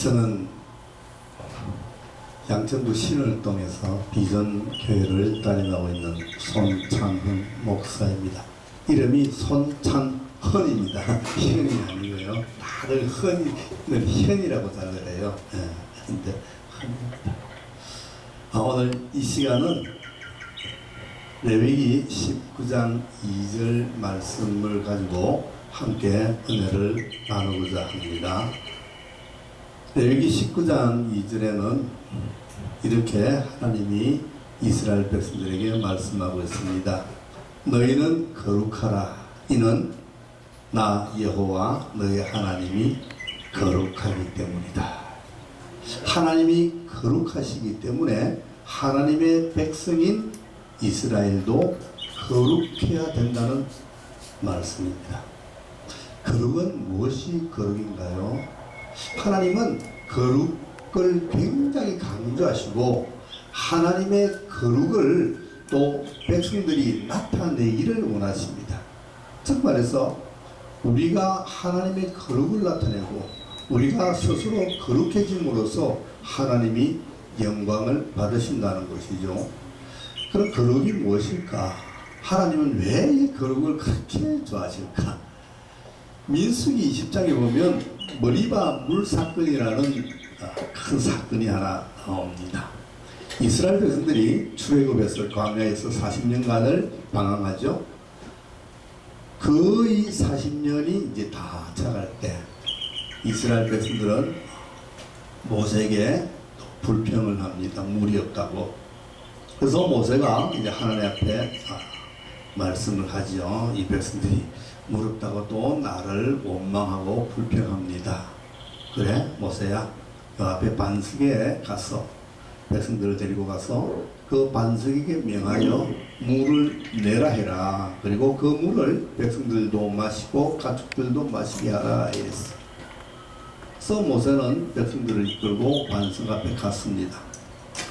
저는 양천구 신월동에서 비전교회를 담임하고 있는 손찬훈 목사입니다. 이름이 손찬헌입니다. 현이 아니고요. 다들 헌이는 현이라고 잘 그래요. 근데 헌입니다. 오늘 이 시간은 레위기 19장 2절 말씀을 가지고 함께 은혜를 나누고자 합니다. 레위기 19장 2절에는 이렇게 하나님이 이스라엘 백성들에게 말씀하고 있습니다. 너희는 거룩하라. 이는 나 여호와 너희 하나님이 거룩하기 때문이다. 하나님이 거룩하시기 때문에 하나님의 백성인 이스라엘도 거룩해야 된다는 말씀입니다. 거룩은 무엇이 거룩인가요? 하나님은 거룩을 굉장히 강조하시고 하나님의 거룩을 또 백성들이 나타내기를 원하십니다. 즉 말해서 우리가 하나님의 거룩을 나타내고 우리가 스스로 거룩해짐으로써 하나님이 영광을 받으신다는 것이죠. 그럼 거룩이 무엇일까? 하나님은 왜 이 거룩을 그렇게 좋아하실까? 민수기 20장에 보면 머리바 물 사건이라는 큰 사건이 하나 나옵니다. 이스라엘 백성들이 출애굽에서 광야에서 40년간을 방황하죠. 거의 40년이 이제 다 차갈 때 이스라엘 백성들은 모세에게 불평을 합니다. 물이 없다고. 그래서 모세가 이제 하나님 앞에 말씀을 하죠. 이 백성들이 물 없다고 또 나를 원망하고 불평합니다. 그래 모세야, 그 앞에 반석에 가서 백성들을 데리고 가서 그 반석에게 명하여 물을 내라 해라. 그리고 그 물을 백성들도 마시고 가축들도 마시게 하라 이랬어. 그래서 모세는 백성들을 이끌고 반석 앞에 갔습니다.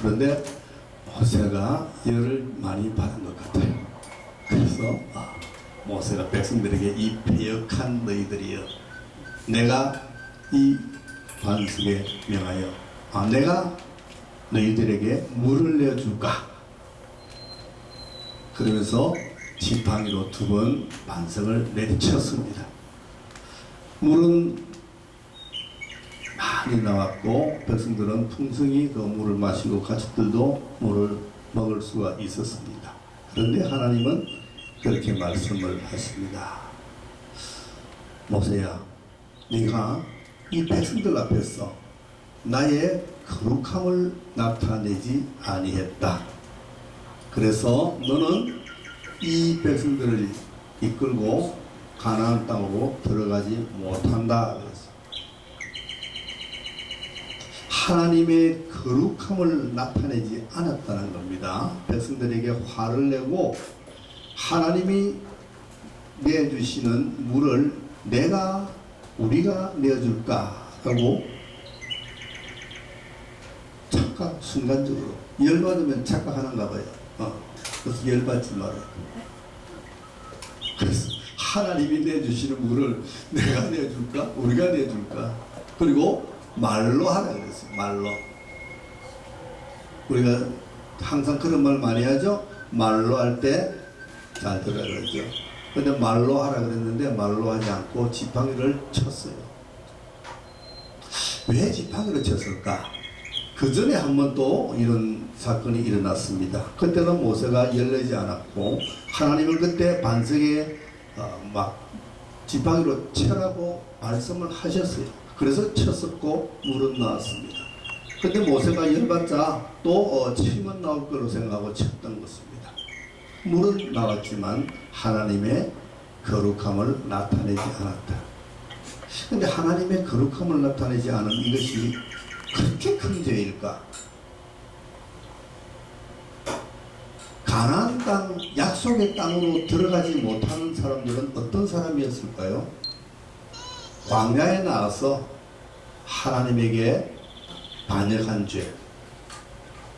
그런데 모세가 열을 많이 받은 것 같아요. 그래서 모세가 백성들에게 이 패역한 너희들이여, 내가 이 반석에 명하여 내가 너희들에게 물을 내어줄까? 그러면서 지팡이로 2번 반석을 내리쳤습니다. 물은 많이 나왔고 백성들은 풍성히 그 물을 마시고 가축들도 물을 먹을 수가 있었습니다. 그런데 하나님은 그렇게 말씀을 하십니다. 모세야, 네가 이 백성들 앞에서 나의 거룩함을 나타내지 아니했다. 그래서 너는 이 백성들을 이끌고 가나안 땅으로 들어가지 못한다. 그래서 하나님의 거룩함을 나타내지 않았다는 겁니다. 백성들에게 화를 내고 하나님이 내주시는 물을 우리가 내어줄까 하고 순간적으로 열받으면 착각하는가 봐요. 그래서 열받지 말아요. 그래서 하나님이 내주시는 물을 내가 내줄까? 우리가 내줄까? 그리고 말로 하라 그랬어요. 말로. 우리가 항상 그런 말 많이 하죠. 말로 할 때 잘 들어야 그러죠. 근데 말로 하라 그랬는데 말로 하지 않고 지팡이를 쳤어요. 왜 지팡이를 쳤을까? 그 전에 한 번 또 이런 사건이 일어났습니다. 그때는 모세가 열내지 않았고 하나님은 그때 반석에 막 지팡이로 쳐라고 말씀을 하셨어요. 그래서 쳤었고 물은 나왔습니다. 근데 모세가 열받자 또 침은 나올 거로 생각하고 쳤던 것입니다. 물은 나왔지만 하나님의 거룩함을 나타내지 않았다. 근데 하나님의 거룩함을 나타내지 않은 이것이 그렇게 큰 죄일까? 가나안 땅, 약속의 땅으로 들어가지 못하는 사람들은 어떤 사람이었을까요? 광야에 나와서 하나님에게 반역한 죄,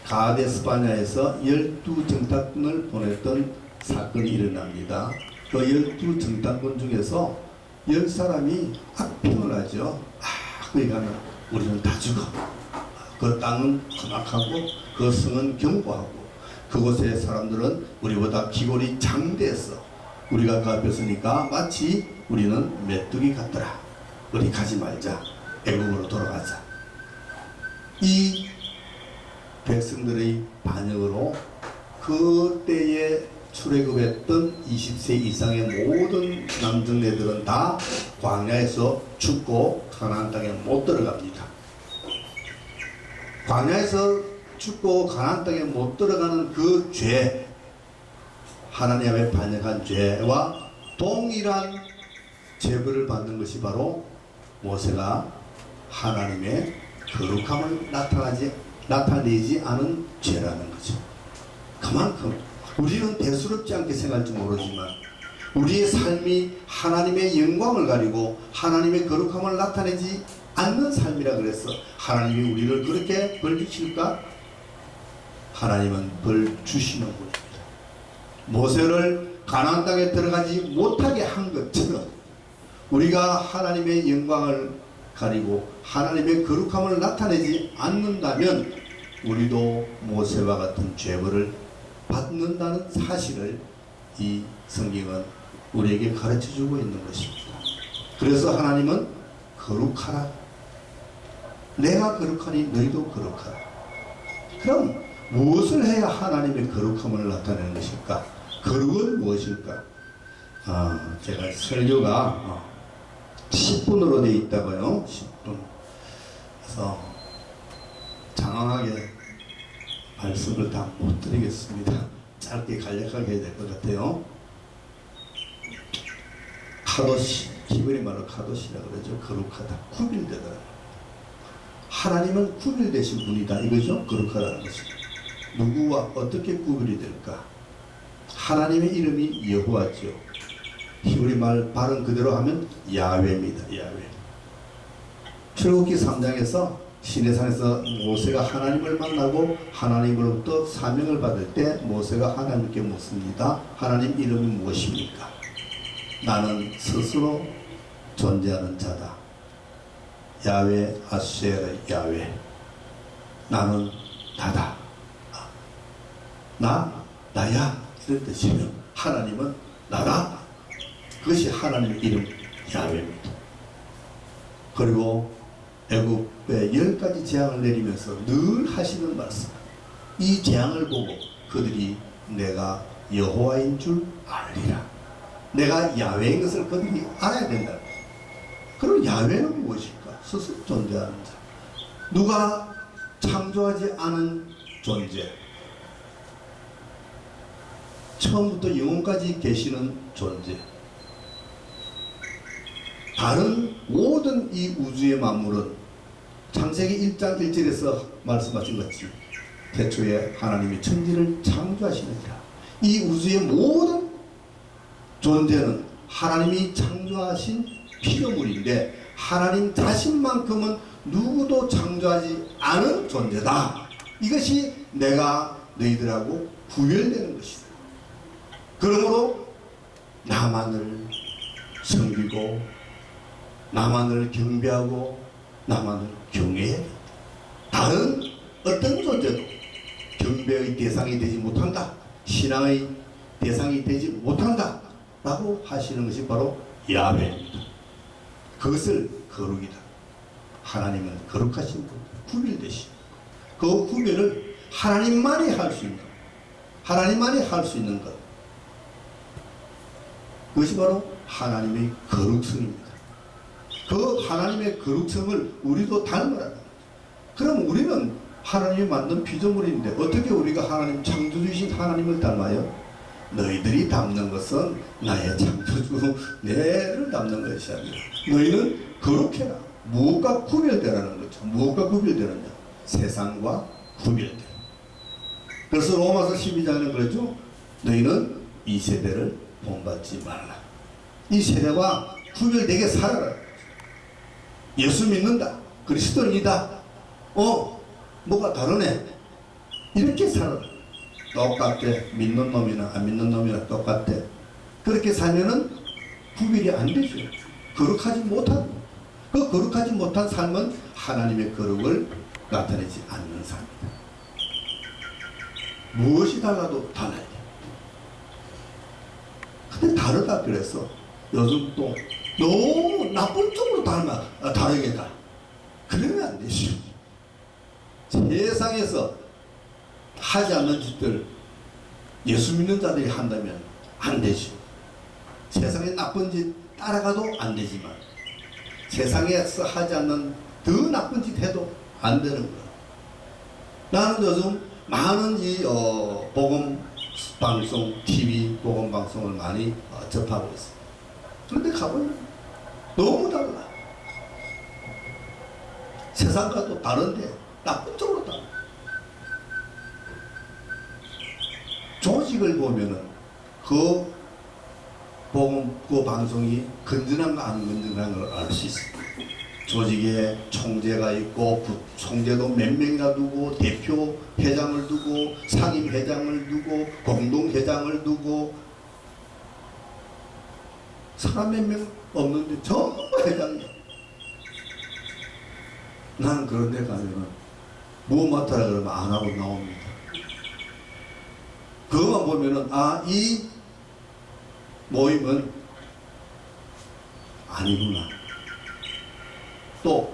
가데스 바냐에서 12정탐꾼을 보냈던 사건이 일어납니다. 그 12정탐꾼 중에서 10사람이 악평을 하죠. 거기 가면 우리는 다 죽어. 그 땅은 험악하고 그 성은 견고하고 그곳의 사람들은 우리보다 기골이 장대해서 우리가 그 앞에 서니까 마치 우리는 메뚜기 같더라. 우리 가지 말자. 애국으로 돌아가자. 이 백성들의 반역으로 그때에 출애굽했던 20세 이상의 모든 남정네들은 다 광야에서 죽고 가나안 땅에 못 들어갑니다. 광야에서 죽고 가나안 땅에 못 들어가는 그 죄, 하나님 앞에 반역한 죄와 동일한 제벌을 받는 것이 바로 모세가 하나님의 거룩함을 나타내지 않은 죄라는 거죠. 그만큼 우리는 대수롭지 않게 생각할지 모르지만 우리의 삶이 하나님의 영광을 가리고 하나님의 거룩함을 나타내지 않는 삶이라 그래서 하나님이 우리를 그렇게 벌 주실까? 하나님은 벌 주시는 분입니다. 모세를 가나안 땅에 들어가지 못하게 한 것처럼 우리가 하나님의 영광을 가리고 하나님의 거룩함을 나타내지 않는다면 우리도 모세와 같은 죄벌을 받는다는 사실을 이 성경은 우리에게 가르쳐주고 있는 것입니다. 그래서 하나님은 거룩하라. 내가 거룩하니 너희도 거룩하라. 그럼 무엇을 해야 하나님의 거룩함을 나타내는 것일까? 거룩은 무엇일까? 제가 설교가 10분으로 되어 있다고요. 10분. 그래서 장황하게 말씀을 다 못 드리겠습니다. 짧게 간략하게 해야 될 것 같아요. 카도시, 히브리 말로 카도시라 그러죠. 거룩하다, 구별되다. 하나님은 구별되신 분이다 이거죠. 거룩하다는 것은 누구와 어떻게 구별이 될까? 하나님의 이름이 여호와죠. 히브리 말 발음 그대로 하면 야훼입니다. 야훼. 출애굽기 3장에서 시내산에서 모세가 하나님을 만나고 하나님으로부터 사명을 받을 때 모세가 하나님께 묻습니다. 하나님 이름이 무엇입니까? 나는 스스로 존재하는 자다. 야훼 아쉐르 야훼. 나는 나다. 나야 이런 뜻이에요. 하나님은 나다. 그것이 하나님의 이름 야훼입니다. 그리고 애굽에 10가지 재앙을 내리면서 늘 하시는 말씀. 이 재앙을 보고 그들이 내가 여호와인 줄 알리라. 내가 야훼인 것을 그들이 알아야 된다. 그럼 야훼는 무엇일까? 스스로 존재하는 자. 누가 창조하지 않은 존재. 처음부터 영혼까지 계시는 존재. 다른 모든 이 우주의 만물은 창세기 1장 1절에서 말씀하신 것이 태초에 하나님이 천지를 창조하시느니라. 이 우주의 모든 존재는 하나님이 창조하신 피조물인데 하나님 자신만큼은 누구도 창조하지 않은 존재다. 이것이 내가 너희들하고 구별되는 것이다. 그러므로 나만을 섬기고 나만을 경배하고 나만을 경외해야 된다. 다른 어떤 존재도 경배의 대상이 되지 못한다. 신앙의 대상이 되지 못한다. 라고 하시는 것이 바로 야훼입니다. 그것을 거룩이다. 하나님은 거룩하신 분, 구별되신 그 구별을 하나님만이 할 수 있는, 하나님만이 할 수 있는 것. 그것이 바로 하나님의 거룩성입니다. 그 하나님의 거룩성을 우리도 닮으라. 그럼 우리는 하나님이 만든 피조물인데 어떻게 우리가 하나님 창조주이신 하나님을 닮아요? 너희들이 닮는 것은 나의 창조주 내를 닮는 것이 아니라 너희는 거룩해라. 무엇과 구별되라는 거죠. 무엇과 구별되느냐? 세상과 구별되라. 그래서 로마서 12장에는 그러죠. 너희는 이 세대를 본받지 말라. 이 세대와 구별되게 살아라. 예수 믿는다. 그리스도인이다. 뭐가 다르네. 이렇게 살아라. 똑같아. 믿는 놈이나 안 믿는 놈이나 똑같아. 그렇게 살면은 구별이 안 되죠. 거룩하지 못하고. 그 거룩하지 못한 삶은 하나님의 거룩을 나타내지 않는 삶이다. 무엇이 달라도 달라야 돼. 근데 다르다 그래서 요즘 또 너무 나쁜 쪽으로 다르게 가. 그러면 안 되죠. 세상에서 하지 않는 짓들 예수 믿는 자들이 한다면 안 되죠. 세상의 나쁜 짓 따라가도 안 되지만 세상에서 하지 않는 더 나쁜 짓 해도 안 되는 거야. 나는 요즘 많은 복음 방송, TV 복음 방송을 많이 접하고 있어. 그런데 가보면 너무 달라. 세상과도 다른데 나쁜 쪽으로 달라. 조직을 보면은 그 복음, 그 방송이 건전한가 안 건전한 걸 알 수 있어. 조직에 총재가 있고 총재도 몇 명이나 두고 대표 회장을 두고 상임 회장을 두고 공동 회장을 두고 사람 몇 명 없는데 전부 회장이야. 나는 그런 데 가면은 뭐 맡아라 그러면 안 하고 나옵니다. 그것만 보면은 이 모임은 아니구나. 또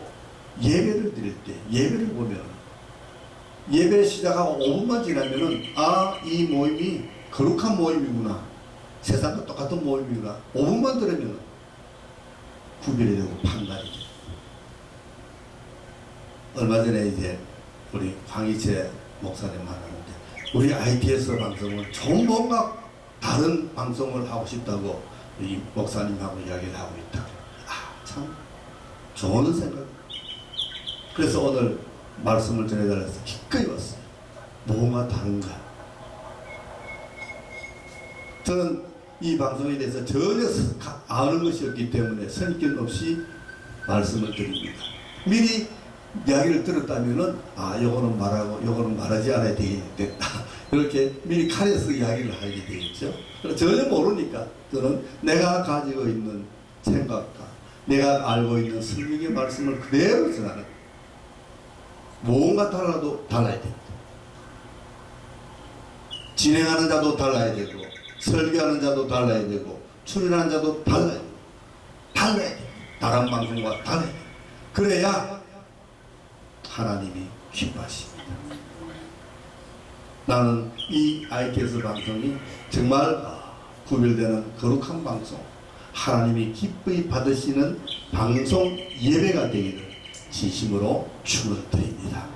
예배를 드릴 때 예배를 보면 예배 시작하고 5분만 지나면은 이 모임이 거룩한 모임이구나. 세상과 똑같은 모임이구나. 5분만 들으면 구별이 되고 판단이 돼요. 얼마 전에 이제 우리 황희채 목사님 만났는데 우리 ITS 방송은 좀 뭔가 다른 방송을 하고 싶다고 이 목사님하고 이야기를 하고 있다. 참 좋은 생각. 그래서 오늘 말씀을 전해달라서 기꺼이 왔어요. 뭐가 다른가? 저는 이 방송에 대해서 전혀 아는 것이 없기 때문에 선입견 없이 말씀을 드립니다. 미리 이야기를 들었다면은 요거는 말하고 요거는 말하지 않아야 되겠다. 이렇게 미리 칼에서 이야기를 하게 되겠죠. 전혀 모르니까 저는 내가 가지고 있는 생각과 내가 알고 있는 성경의 말씀을 그대로 전하는, 뭔가 달라도 달라야 됩니다. 진행하는 자도 달라야 되고 설교하는 자도 달라야 되고 출연하는 자도 달라야 되고 달라야 돼요. 다른 방송과 달라야 돼요. 그래야 하나님이 기뻐하십니다. 나는 이 ITS 방송이 정말 구별되는 거룩한 방송, 하나님이 기쁘게 받으시는 방송 예배가 되기를 진심으로 축원드립니다.